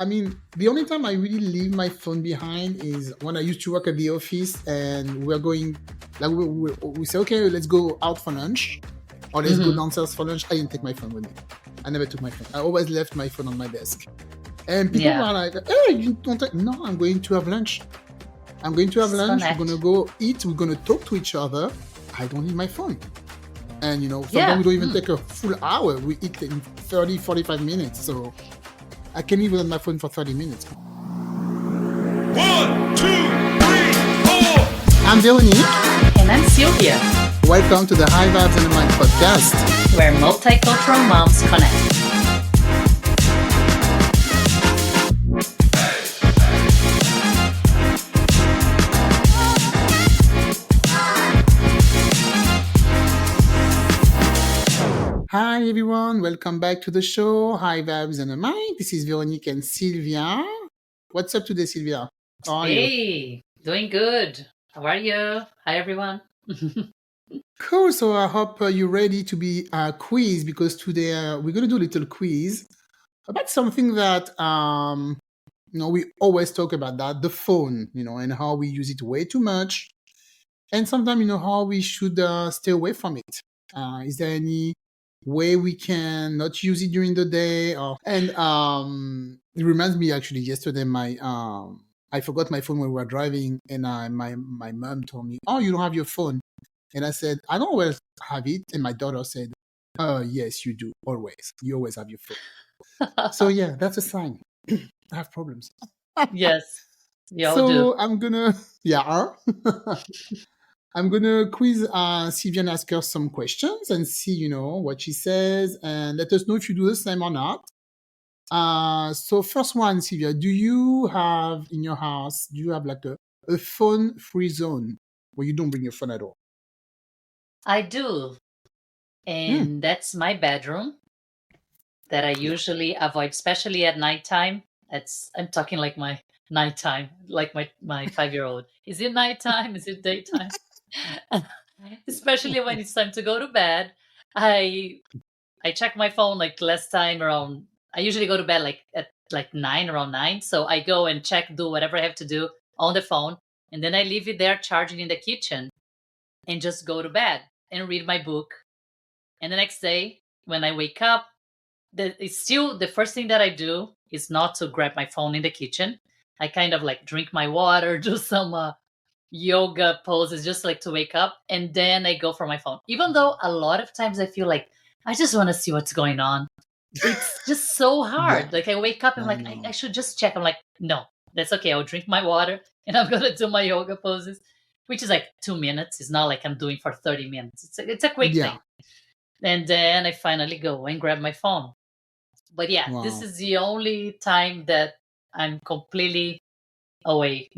I mean, the only time I really leave my phone behind is when I used to work at the office and we're going, like, we say, okay, let's go out for lunch or let's go Hmm. downstairs for lunch. I didn't take my phone with me. I never took my phone. I always left my phone on my desk. And people Yeah, were like, hey, you don't take, no, I'm going to have lunch. I'm going to have lunch. We're going to disconnect. go eat. We're going to talk to each other. I don't need my phone. And, sometimes Yeah. we don't even take a full hour. We eat in 30, 45 minutes. So I can live without my phone for 30 minutes. 1, 2, 3, 4. I'm Veronique. And I'm Silvia, Welcome to the High Vibes and the Mind podcast. where multicultural moms connect. Hi, everyone. Welcome back to the show, High Vibes and the Mind. This is Véronique and Silvia. What's up today, Silvia? How are you? Hey, doing good. How are you? Hi, everyone. Cool. So I hope you're ready to be quiz because today we're going to do a little quiz about something that we always talk about that, the phone, and how we use it way too much, and sometimes how we should stay away from it. Is there any way we can not use it during the day? And it reminds me actually yesterday I forgot my phone when we were driving, and my mom told me, "Oh, you don't have your phone." And I said, "I don't always have it." And my daughter said, "Oh, yes, you do. Always. You always have your phone." So yeah, that's a sign. I have problems. Yes, we all do. So I'm gonna, yeah, I'm gonna quiz Sylvia and ask her some questions and see, what she says, and let us know if you do the same or not. So first one, Sylvia, do you have in your house? Do you have like a phone-free zone where you don't bring your phone at all? I do. Hmm. And that's my bedroom that I Yeah. usually avoid, especially at nighttime. I'm talking like my nighttime, like my 5-year-old. Is it nighttime? Is it daytime? Especially when it's time to go to bed. I I check my phone like last time around. I usually go to bed like at like 9, around 9. So I go and check, do whatever I have to do on the phone, and then I leave it there charging in the kitchen and just go to bed and read my book. And the next day when I wake up, it's still the first thing that I do is not to grab my phone in the kitchen. I kind of like drink my water, do some yoga poses just like to wake up, and then I go for my phone. Even though a lot of times I feel like I just want to see what's going on. It's just so Yeah, hard. Like I wake up and I I'm like, I know. should just check. I'm like, no, that's okay. I'll drink my water and I'm gonna do my yoga poses, which is like 2 minutes. It's not like I'm doing for 30 minutes. It's a quick thing. Yeah. And then I finally go and grab my phone. But yeah, this Wow. is the only time that I'm completely away,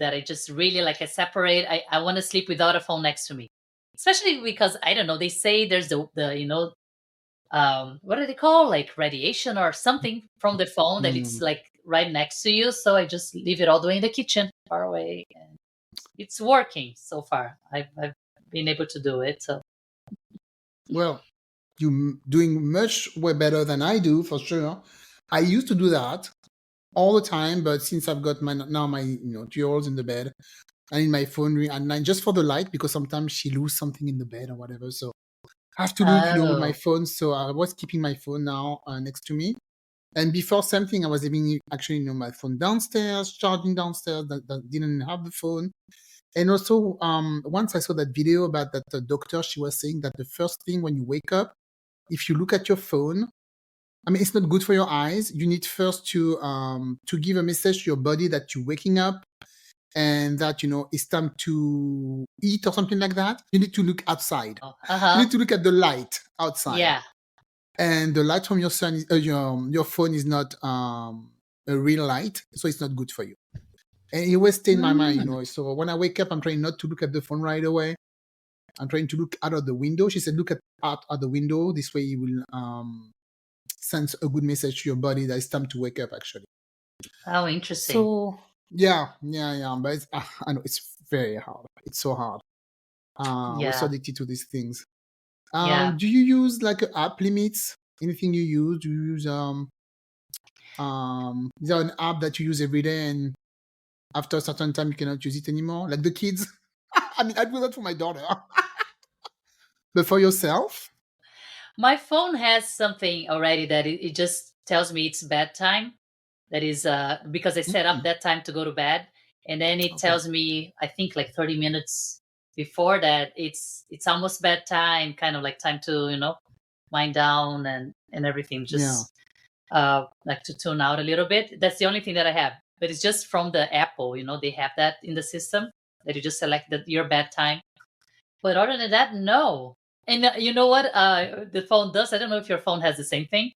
that I just really like I separate. I want to sleep without a phone next to me. Especially because I don't know, they say there's the what do they call, like radiation or something from the phone that it's Mm. like right next to you. So I just leave it all the way in the kitchen, far away, and it's working so far. I've been able to do it. So Well, you doing much way better than I do for sure. I used to do that all the time, but since I've got my 2 year olds in the bed, I need my phone ring at night just for the light because sometimes she lose something in the bed or whatever. So I have to look, with my oh, phone. So I was keeping my phone now next to me. And before same thing, I was having actually, my phone downstairs, charging downstairs. That didn't have the phone. And also, once I saw that video about that doctor, she was saying that the first thing when you wake up, if you look at your phone, I mean, it's not good for your eyes. You need first to give a message to your body that you're waking up and that it's time to eat or something like that. You need to look outside. You uh-huh. need to look at the light outside, Yeah. and the light from your sun is, your phone is not a real light, so it's not good for you. And it always stay in my mind, Mm. So when I wake up, I'm trying not to look at the phone right away. I'm trying to look out of the window. She said, look out of the window. This way, you will send a good message to your body that it's time to wake up. Actually, Oh, interesting. so yeah. But I know it's very hard. It's so hard. We're so Yeah. addicted to these things. Yeah. Do you use like app limits? Anything you use? Do you use Is there an app that you use every day and after a certain time you cannot use it anymore? Like the kids? I mean, I do that for my daughter. But for yourself? My phone has something already that it just tells me it's bedtime. That is because I set up Mm, that time to go to bed, and then it okay. tells me, I think like 30 minutes before that, it's almost bedtime, kind of like time to wind down and everything, Yeah. just like to tune out a little bit. That's the only thing that I have, but it's just from the Apple. They have that in the system that you just select your bedtime. But other than that, no. And you know what the phone does? I don't know if your phone has the same thing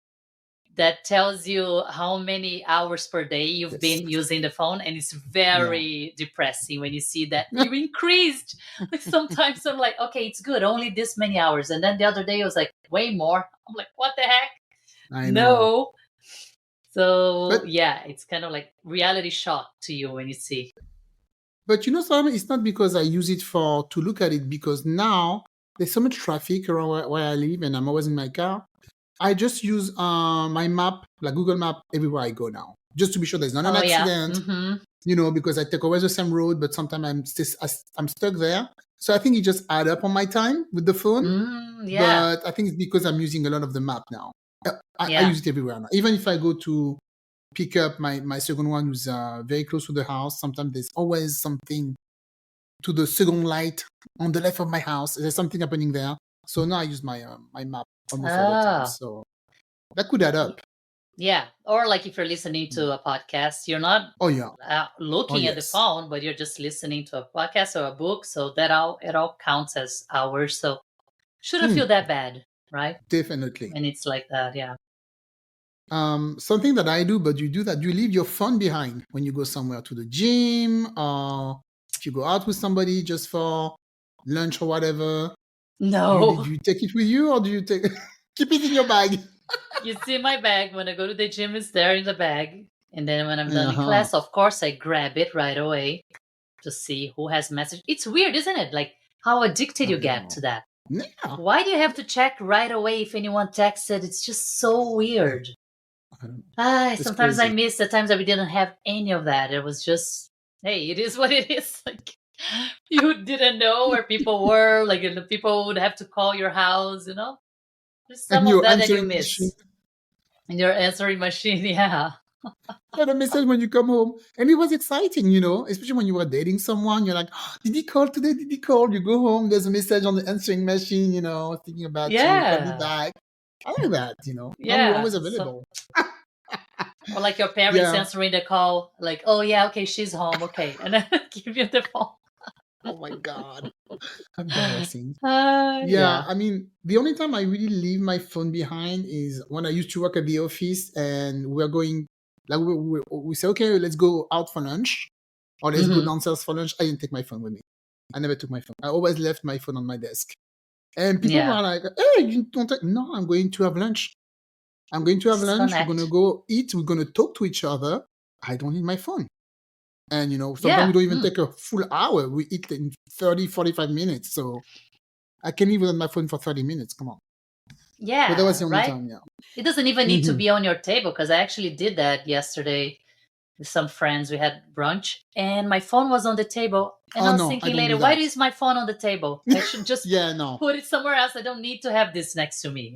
that tells you how many hours per day you've Yes. been using the phone, and it's Yeah. very depressing when you see that you increased. Like sometimes I'm like, okay, it's good, only this many hours, and then the other day it was like way more. I'm like, what the heck? I know. No. So But yeah, it's kind of like reality shock to you when you see. Simon, it's not because I use it to look at it, because now there's so much traffic around where I live and I'm always in my car. I just use my map, like Google Map, everywhere I go now, just to be sure there's not an Oh yeah. accident. Because I take always the same road, but sometimes I'm stuck there. So I think it just add up on my time with the phone. Yeah. But I think it's because I'm using a lot of the map now. I Yeah. use it everywhere now. Even if I go to pick up my second one who's very close to the house, sometimes there's always something to the second light on the left of my house. There's something happening there. So now I use my map almost all the time. Ah. So that could add up. Yeah. Or like if you're listening to a podcast, you're not Oh yeah. Oh looking at the yes. phone, but you're just listening to a podcast or a book. So it all counts as hours. So shouldn't feel that bad, right? Definitely. And it's like that, yeah. Something that I do, but you do that, you leave your phone behind when you go somewhere to the gym, or if you go out with somebody just for lunch or whatever. No. Do you take it with you, or do you keep it in your bag? You see my bag when I go to the gym, it's there in the bag. And then when I'm done in class, of course, I grab it right away to see who has messaged. It's weird, isn't it? Like how addicted you get to that. Yeah. Why do you have to check right away if anyone texted? It's just so weird. Sometimes I miss the times that we didn't have any of that. It was just, hey, it is what it is. Like you didn't know where people were. Like the people would have to call your house. There's some of that you miss. And your answering machine, yeah. Got a message when you come home, and it was exciting, especially when you were dating someone. You're like, oh, did he call today? Did he call? You go home, there's a message on the answering machine, thinking about you, call me back. I like that, Now you're always available. Or like your parents answering the call, like, oh yeah, okay, she's home, okay, and then give you the phone. Oh my God. Embarrassing. Yeah. I mean, the only time I really leave my phone behind is when I used to work at the office and we're going, like we say, okay, let's go out for lunch or let's go downstairs for lunch. I didn't take my phone with me. I never took my phone. I always left my phone on my desk. And people were like, hey, you don't take... No, I'm going to have lunch. I'm going to have lunch. We're going to go eat. We're going to talk to each other. I don't need my phone. And, sometimes we don't even take a full hour. We eat in 30, 45 minutes. So I can leave without my phone for 30 minutes. Come on. Yeah. But that was the only time, It doesn't even need to be on your table, because I actually did that yesterday with some friends. We had brunch and my phone was on the table. And I was thinking later, why is my phone on the table? I should just put it somewhere else. I don't need to have this next to me,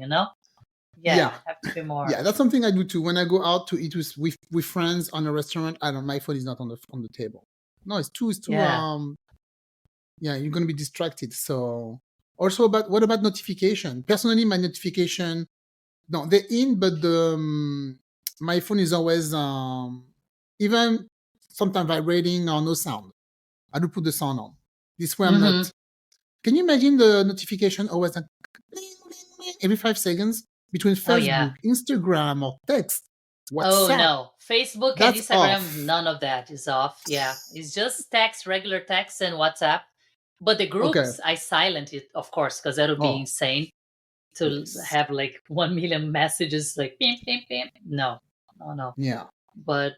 Yeah, have to be more. Yeah, that's something I do too. When I go out to eat with friends on a restaurant, my phone is not on the table. No, it's too you're gonna be distracted. So also what about notification? Personally, my notification, no, they're in, but my phone is always even sometimes vibrating or no sound. I do put the sound on. This way I'm not. Can you imagine the notification always like every 5 seconds? Between Facebook, Instagram, or text, WhatsApp. Oh no, Facebook and Instagram, none of that is off. Yeah, it's just text, regular text, and WhatsApp. But the groups, I silent it, of course, because that would be insane to have like 1 million messages, like pim, pim, pim. No. Yeah. But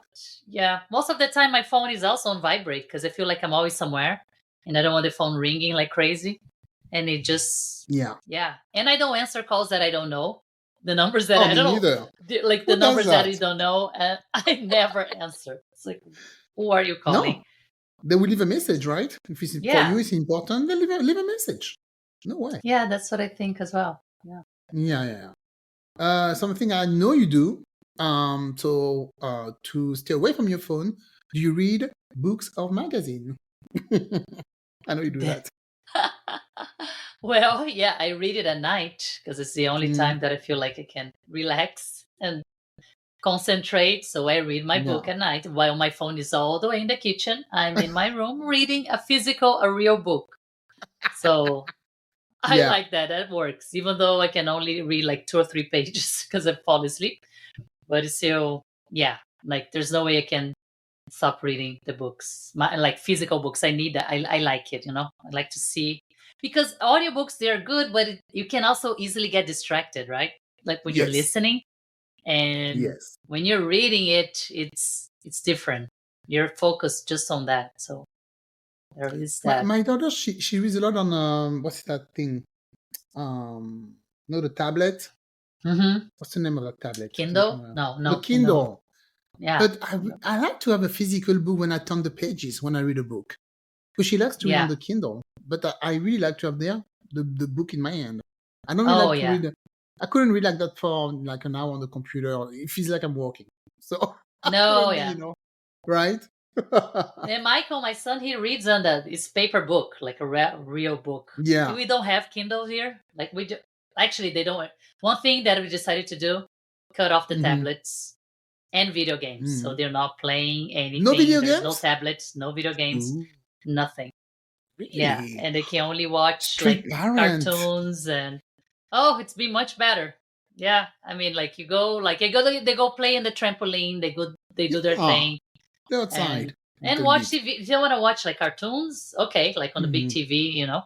yeah, most of the time my phone is also on vibrate because I feel like I'm always somewhere and I don't want the phone ringing like crazy. And it just, and I don't answer calls that I don't know. The numbers that Oh, I me don't know, neither. like the Who does numbers that you that? don't know, and I never answer. It's like, who are you calling? No, they will leave a message, right? If it's for you, Yeah, it's important. They leave a message. No way. yeah, that's what I think as well. Yeah. Yeah, yeah. Something I know you do. So to stay away from your phone, do you read books or magazine? I know you do that. Well, yeah, I read it at night because it's the only Mm, time that I feel like I can relax and concentrate. So I read my book yeah. at night while my phone is all the way in the kitchen. I'm in my room reading a real book. So I Yeah. like that. That works, even though I can only read like 2 or 3 pages because I fall asleep. But it's still, yeah, like there's no way I can stop reading the books. Like physical books, I need that. I like it, I like to see, because audiobooks, they're good, but you can also easily get distracted, right? Like when you're Yes. listening, and Yes. when you're reading it, it's different. You're focused just on that. So there is that. My daughter, she reads a lot on what's that thing? Um, no, the tablet. Mm-hmm. What's the name of that tablet? I can't Kindle? remember. No, The Kindle. Kindle. Yeah. But I like to have a physical book when I turn the pages when I read a book. Because she likes to read on Yeah. the Kindle, but I really like to have the book in my hand. I don't really Oh, like to yeah. read. I couldn't read like that for like an hour on the computer. It feels like I'm working. So No, probably, yeah. right? And Michael, my son, he reads on it's paper book, like a real book. Yeah. We don't have Kindle here. Like actually, they don't. One thing that we decided to do, cut off the Mhm. tablets and video games. So Mhm. they're not playing anything. No video There's no games? tablets, no video games, Ooh, nothing. Yeah, really? and they can only watch Strict like parent. cartoons and it's been much better. Yeah, I mean, like they go play in the trampoline. They do their Yeah. thing They're and outside. a and little watch bit. TV. If you want to watch like cartoons, okay, like on the big Mhm. TV,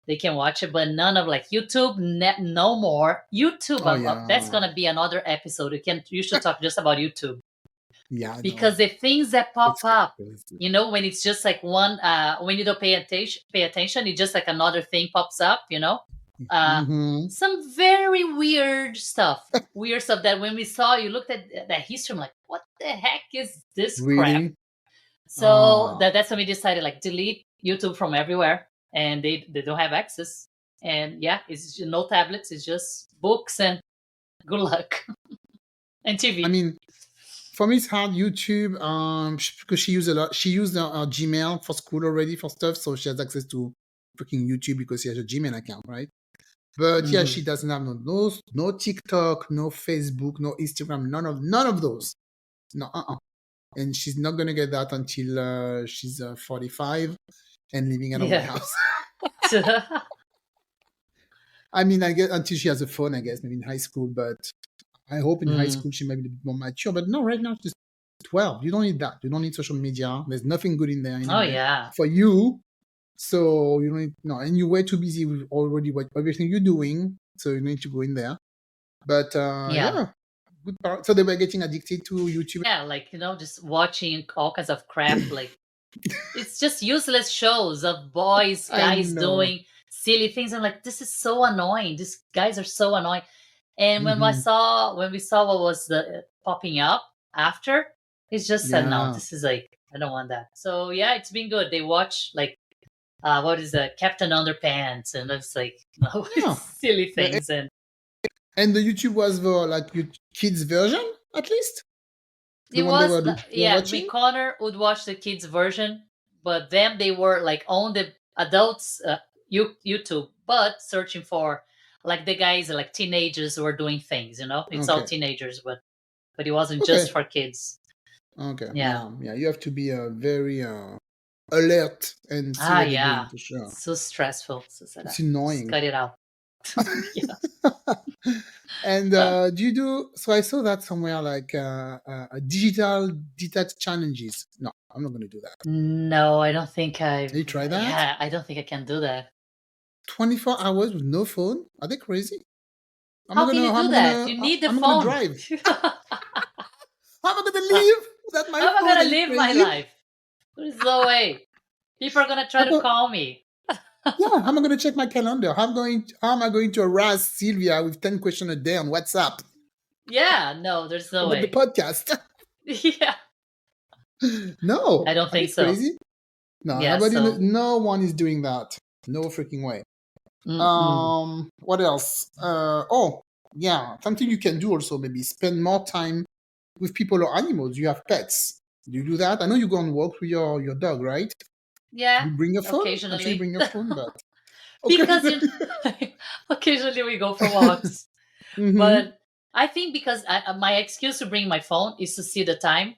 they can watch it, but none of like YouTube, no more. YouTube, Oh that's yeah. gonna be another episode. You should talk just about YouTube, Yeah, I know. because the things that pop It's up, crazy. when it's just like one, when you don't pay attention, it's just like another thing pops up, Mhm. some very weird stuff, that when we saw, you looked at that history, I'm like, what the heck is this crap? Really? So Ah. that's when we decided, like, delete YouTube from everywhere, and they don't have access. And yeah, it's no tablets, it's just books, and good luck. And TV. I mean, for me, it's hard. YouTube, because she used a lot. She used Gmail for school already for stuff, so she has access to freaking YouTube because she has a Gmail account, right? But yeah, she doesn't have no TikTok, no Facebook, no Instagram, none of those. No, and she's not gonna get that until she's 45 and living in a Yeah. warehouse. I mean, I guess until she has a phone, I guess maybe in high school. But I hope in high school she might be a bit more mature. But no, right now she's 12. You don't need that. You don't need social media. There's nothing good in there anyway Oh yeah. for you. So you don't need and you're way too busy with already everything you're doing. So you need to go in there. But yeah, good part. So they were getting addicted to YouTube. Yeah, like, just watching all kinds of crap, like it's just useless shows of boys, I guys know. doing silly things. I'm like, this is so annoying. These guys are so annoying. And when we Mhm. saw what was popping up after, it's just said, no, Yeah. this is like, I don't want that. So yeah, it's been good. They watch like what is that, Captain Underpants, and it's like Yeah. silly things. And the YouTube was the your kids version, at least? The It one they was, were yeah, watching? Connor would watch the kids version, but them, they were like on the adults YouTube, but searching for like the guys, like teenagers who were doing things, it's all Okay. teenagers, but it wasn't Okay. just for kids. Okay. Yeah. Yeah. You have to be very alert and see what they're Yeah, doing for sure. so stressful. So It's annoying. just cut it out. Yeah. And do you do? So I saw that somewhere, like digital detox challenges. No, I'm not going to do that. No, I don't think You try that? Yeah, I don't think I can do that. 24 hours with no phone? Are they crazy? How can you do that? You need the I'm phone. gonna drive. How am I gonna live without my How phone? am I Are gonna you live my crazy? life? There's no way. People are gonna try to call me. Yeah, how am I going to check my calendar? How am I going to harass Silvia with 10 questions a day on WhatsApp Yeah, no, there's no about the way. podcast? Yeah, No, I don't are you think so. crazy? No, Yeah, so no one is doing that. No freaking way. What else? Oh, yeah, something you can do also, maybe spend more time with people or animals. You have pets. Do you do that? I know you go on walks with your dog, right? yeah, You bring your phone? I'm sure you occasionally. bring your phone, but Because occasionally. occasionally we go for walks. Mm-hmm. But I think because my excuse to bring my phone is to see the time,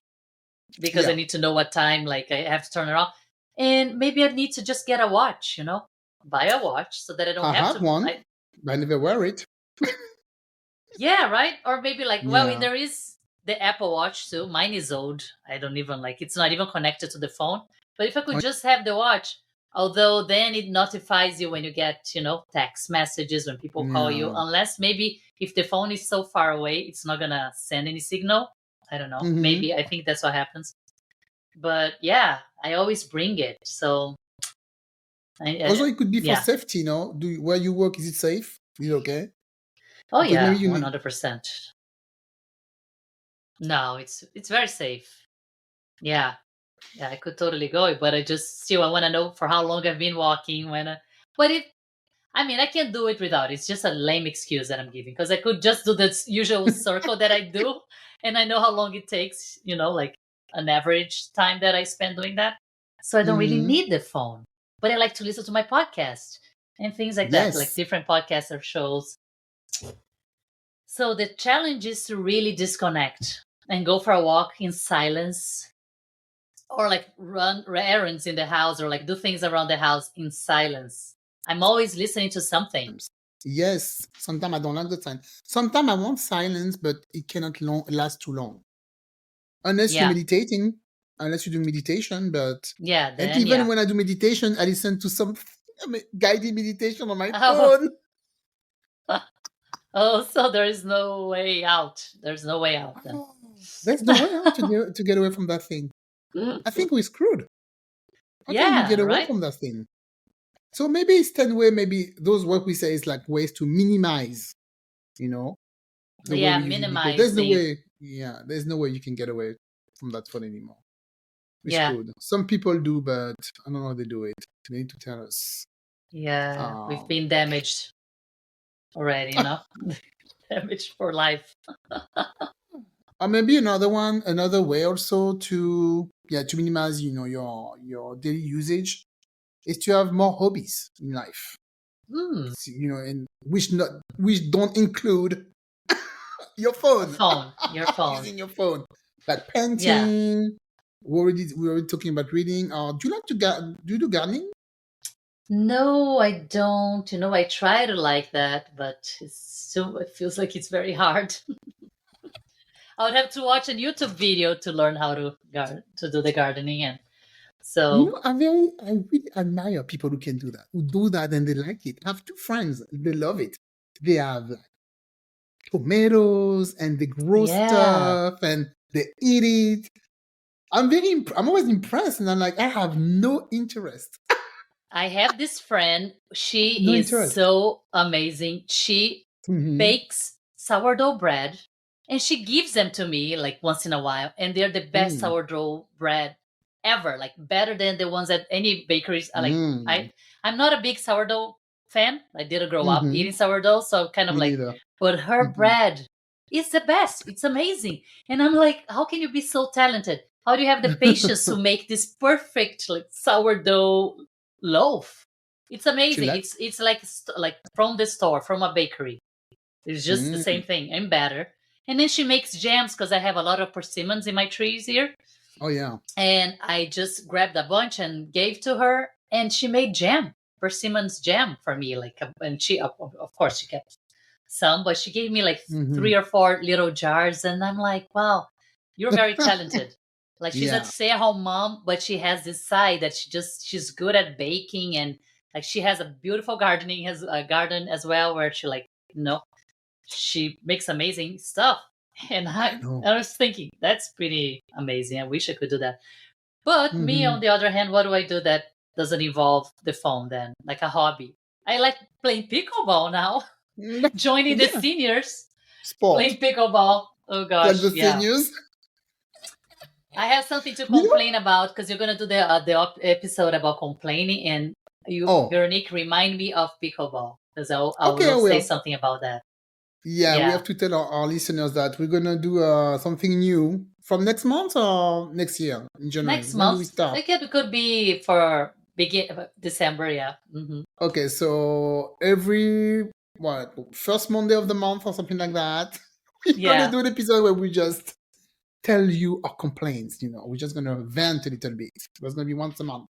because I Yeah, need to know what time, like I have to turn it off. And maybe I need to just get a watch, buy a watch so that I don't I have have to. one, but I never wear it. Yeah, right? Or maybe like, well, Yeah. there is the Apple Watch too. Mine is old. I don't even like, it's not even connected to the phone. But if I could Oh, just have the watch, although then it notifies you when you get, text messages, when people call you, yeah. unless maybe if the phone is so far away, it's not gonna send any signal. I don't know. Mm-hmm. Maybe I think that's what happens. But yeah, I always bring it. So Also, it could be for yeah. safety, no? Where you work, is it safe? Is it okay? Oh Because maybe yeah, you need. 100%. No, it's very safe. Yeah. Yeah, I could totally go, but I want to know for how long I've been walking. But I can't do it without. It's just a lame excuse that I'm giving, because I could just do this usual circle that I do, and I know how long it takes. Like an average time that I spend doing that. So I don't really Mm-hmm. need the phone, but I like to listen to my podcast and things like that, like Yes. different podcasts or shows. So the challenge is to really disconnect and go for a walk in silence, or like run errands in the house, or like do things around the house in silence. I'm always listening to something. Yes. Sometimes I don't like the silence. Sometimes I want silence, but it cannot last too long. Unless you're Yeah. meditating, unless you're doing meditation. Yeah, And then even yeah. when I do meditation, I listen to some guided meditation on my Oh, phone. oh, so there is no way out. There's no way out then. Oh, there's no way out to get away from that thing. I think we're screwed. How can we get Yeah, away right? from that thing? So maybe it's 10 way, maybe those what we say is like ways to minimize, you know, the way Yeah, we use it, because there's no minimizing. way, yeah, there's no way you can get away from that phone anymore. We're Yeah. screwed. Some people do, but I don't know how they do it. They need to tell us. Yeah, we've been damaged already, damaged for life. Or maybe another way also to minimize, your daily usage is to have more hobbies in life. And which don't include your phone. Your phone. Using your phone, like Yeah. painting. We already talking about reading. Do you like to do you do gardening? No, I don't. I try to like that, but it feels like it's very hard. I would have to watch a YouTube video to learn how to do the gardening, and so I really admire people who can do that, and they like it. I have two friends, they love it. They have like tomatoes and they grow yeah. stuff and they eat it. I'm always impressed, and I'm like, I have no interest. I have this friend. She No is interest. so amazing. She Mhm. bakes sourdough bread, and she gives them to me like once in a while, and they're the best sourdough bread ever, like better than the ones at any bakeries. I'm not a big sourdough fan. I didn't grow up eating sourdough, so kind of Me like, neither. but her bread is the best. It's amazing. And I'm like, how can you be so talented? How do you have the patience to make this perfect like sourdough loaf? It's amazing. It's like from the store, from a bakery. It's just the same thing and better. And then she makes jams, because I have a lot of persimmons in my trees here. Oh yeah. And I just grabbed a bunch and gave to her, and she made jam, persimmons jam for me. And she, of course, she kept some, but she gave me like 3 or 4 little jars, and I'm like, wow, you're very talented. Like, she's a stay-at-home mom, but she has this side that she's good at baking, and like she has a beautiful garden as well, where she she makes amazing stuff. And I was thinking, that's pretty amazing. I wish I could do that. But me, on the other hand, what do I do that doesn't involve the phone then, like a hobby. I like playing pickleball now. Joining the Yeah, seniors, sport playing pickleball. Oh like gosh, the yeah. seniors. I have something to You know? complain about because you're gonna do the episode about complaining, and you, Oh, Veronique, remind me of pickleball because I okay, I will say will. something about that. Yeah, we Yeah, have to tell our listeners that we're gonna do something new from next month or next year in January. next When do we month. start? Like it could be for begin December. Yeah. Okay, so every first Monday of the month or something like that, we're gonna Yeah. do an episode where we just tell you our complaints. We're just gonna vent a little bit. There's gonna be once a month.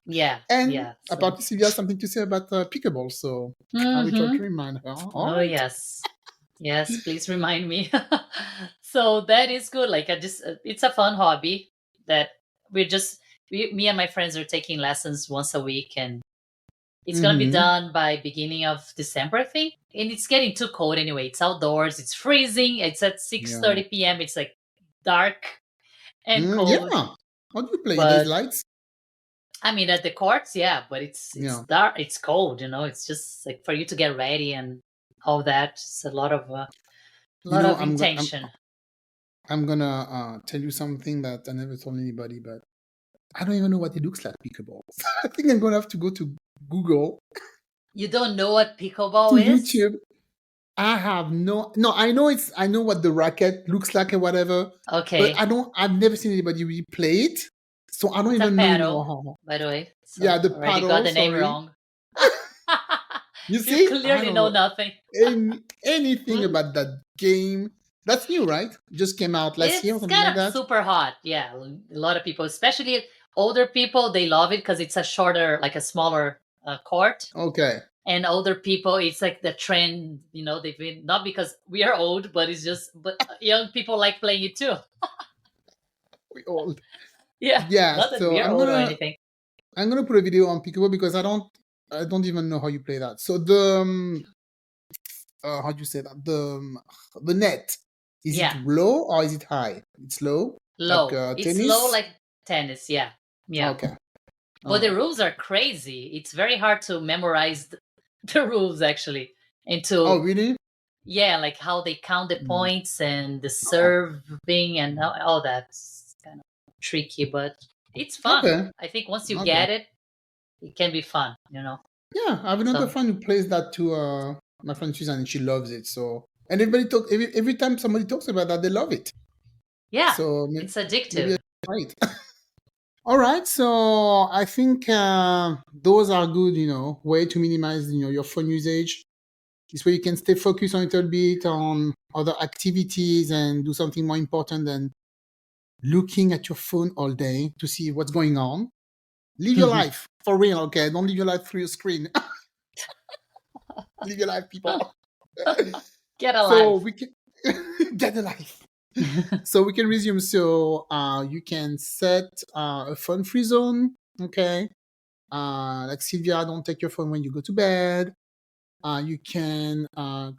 Yeah. And Yeah. So. apparently, Silvia has something to say about pickleball, so I will try to remind her. All Oh right. yes. Yes, please remind me. So that is good. Like I just, it's a fun hobby that we're just, me and my friends are taking lessons once a week, and it's gonna be Mhm. done by beginning of December, I think. And it's getting too cold anyway. It's outdoors. It's freezing. It's at 6:30 p.m. It's like dark and cold. Yeah. How do you play? There's But lights? I mean, at the courts, yeah. But it's Yeah. dark. It's cold. It's just like for you to get ready and all that. It's a lot of intention. I'm gonna tell you something that I never told anybody, but I don't even know what it looks like, pickleball. I think I'm gonna have to go to Google, You don't know what to pickleball is? YouTube. I have no. I know what the racket looks like or whatever, but Okay. I've never seen anybody really play it, so I don't It's a even know paddle, how. by the way. So Yeah, the already got paddle. the name Sorry. wrong. You You see, I clearly don't know know nothing. anything about that game. That's new, right? It just came out last year or It's something like kind of that. super hot. Yeah, a lot of people, especially older people, they love it because it's a shorter, like a smaller court. Okay. And older people, it's like the trend. They've been, not because we are old, but it's just, but young people like playing it too. We old. Yeah, Yeah. not that So we are old or anything. I'm gonna put a video on pickleball because I don't even know how you play that. So the how do you say that? The net, is Yeah, it low or is it high? It's low, like low. It's tennis. low like tennis. Yeah, yeah. Okay. But the Alright. rules are crazy. It's very hard to memorize the rules actually, and Oh, to, really? yeah, like how they count the Mm. points and the Oh, serving and all that. It's kind of tricky, but it's fun. okay. I think once you Okay. get it, it can be fun. Yeah, I have another So friend who plays that to my friend Susan, and she loves it. So, and every time somebody talks about that, they love it. yeah, So it's maybe addictive. I should try it. All right, so I think those are good, way to minimize, your phone usage. This way you can stay focused on a little bit on other activities and do something more important than looking at your phone all day to see what's going on. Live your life for real, okay? Don't live your life through your screen. Live your life, people. Get a So life. we can get a life. So we can resume. So you can set a phone-free zone, okay? Like Silvia, don't take your phone when you go to bed. You can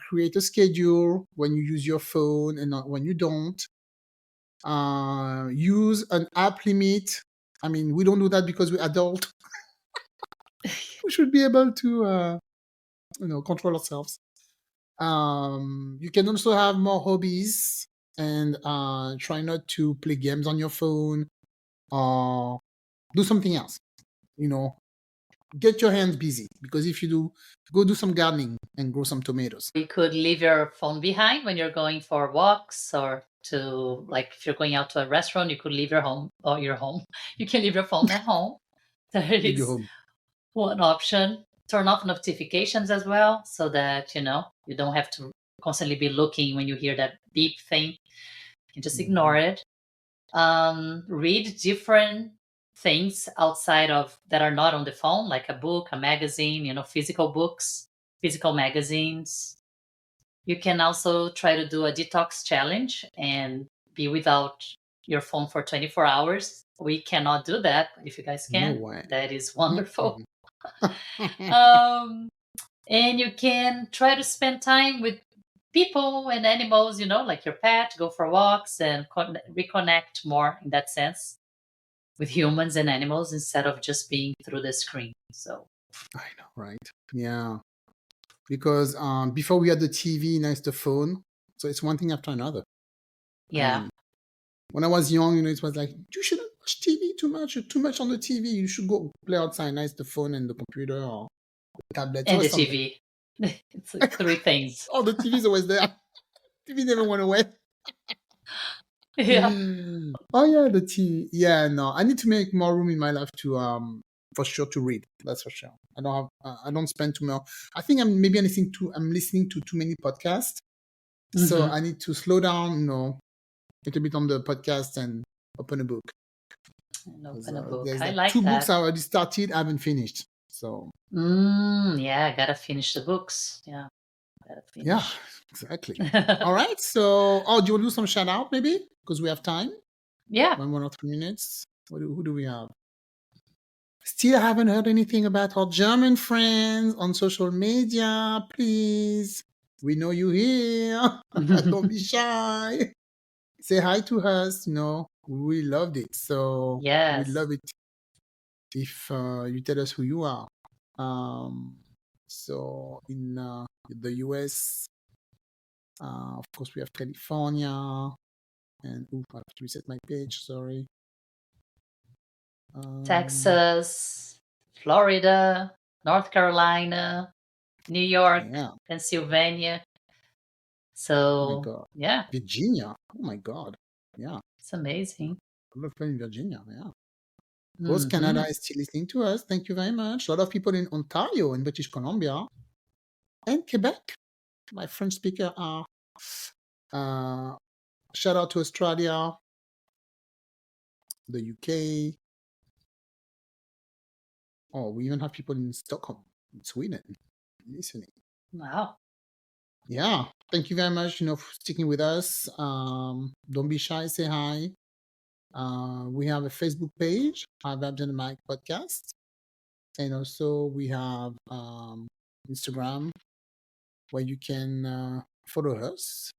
create a schedule when you use your phone and not when you don't. Use an app limit. I mean, we don't do that because we're adult. We should be able to, control ourselves. You can also have more hobbies and try not to play games on your phone or do something else. Get your hands busy, because if you do, go do some gardening and grow some tomatoes. You could leave your phone behind when you're going for walks, or to, like, if you're going out to a restaurant, you could leave your home, or your home. You can leave your phone at home. There Leave your is home. one option. Turn off notifications as well, so that you don't have to constantly be looking when you hear that beep thing. You can just ignore it. Read different things outside of that are not on the phone, like a book, a magazine, physical books, physical magazines. You can also try to do a detox challenge and be without your phone for 24 hours. We cannot do that. If you guys No can, way. that is wonderful. Mhm. And you can try to spend time with people and animals, like your pet, go for walks and reconnect more in that sense. with humans and animals instead of just being through the screen. So I know, right? Yeah. Because before we had the TV, now it's the phone. So it's one thing after another. yeah. When I was young, it was like, you shouldn't watch TV too much. You're too much on the TV. You should go play outside. Now it's the phone and the computer or the tablet And or the something. TV. It's like three things. Oh, the TV is always there. TV never went away. Yeah. Oh yeah, the TV. Yeah, no, I need to make more room in my life to for sure to read. That's for sure. I don't spend too much. I think I'm listening to too many podcasts. So Mhm. I need to slow down, a little bit on the podcast and open a book. And 'Cause, open a book. there's I like like 2 books that. I already started, I haven't finished. So Yeah, gotta finish the books. Yeah, gotta yeah, finish. exactly. All right. So, do you want to do some shout out maybe? Because we have time. Yeah. 1 or 3 minutes. Who do we have? Still haven't heard anything about our German friends on social media. Please, we know you here. Don't be shy. Say hi to us. We loved it. So we Yes. love it if you tell us who you are. So in the US, of course, we have California, and I have to reset my page. Sorry. Texas, Florida, North Carolina, New York, Yeah. Pennsylvania. Oh my So God. yeah, Virginia. Oh my God. Yeah. it's amazing. I love playing in Virginia. Yeah. Of course, Canada Mhm. is still listening to us. Thank you very much. A lot of people in Ontario and British Columbia and Quebec. My French speaker are. Shout out to Australia, the UK. Oh, we even have people in Stockholm, in Sweden, listening. Wow. Yeah. Thank you very much, for sticking with us. Don't be shy. Say hi. We have a Facebook page, Vibes and the Mic Podcast. And also we have Instagram where you can follow us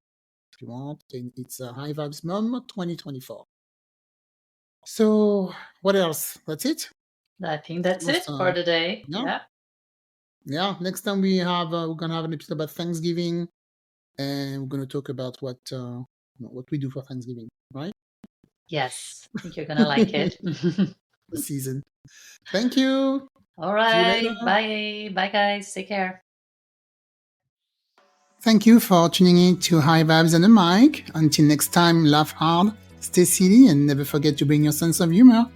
if you want. And it's High Vibes Mom 2024. So what else? That's it? I think that's Almost, it for the day. yeah. Yeah. Yeah. Next time we're gonna have an episode about Thanksgiving, and we're gonna talk about what we do for Thanksgiving, right? Yes. I think you're gonna like it. The season. Thank you. All See you right. later. Bye. Bye, guys. Take care. Thank you for tuning in to High Vibes and the Mic. Until next time, laugh hard, stay silly, and never forget to bring your sense of humor.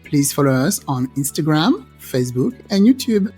Please follow us on Instagram, Facebook, and YouTube.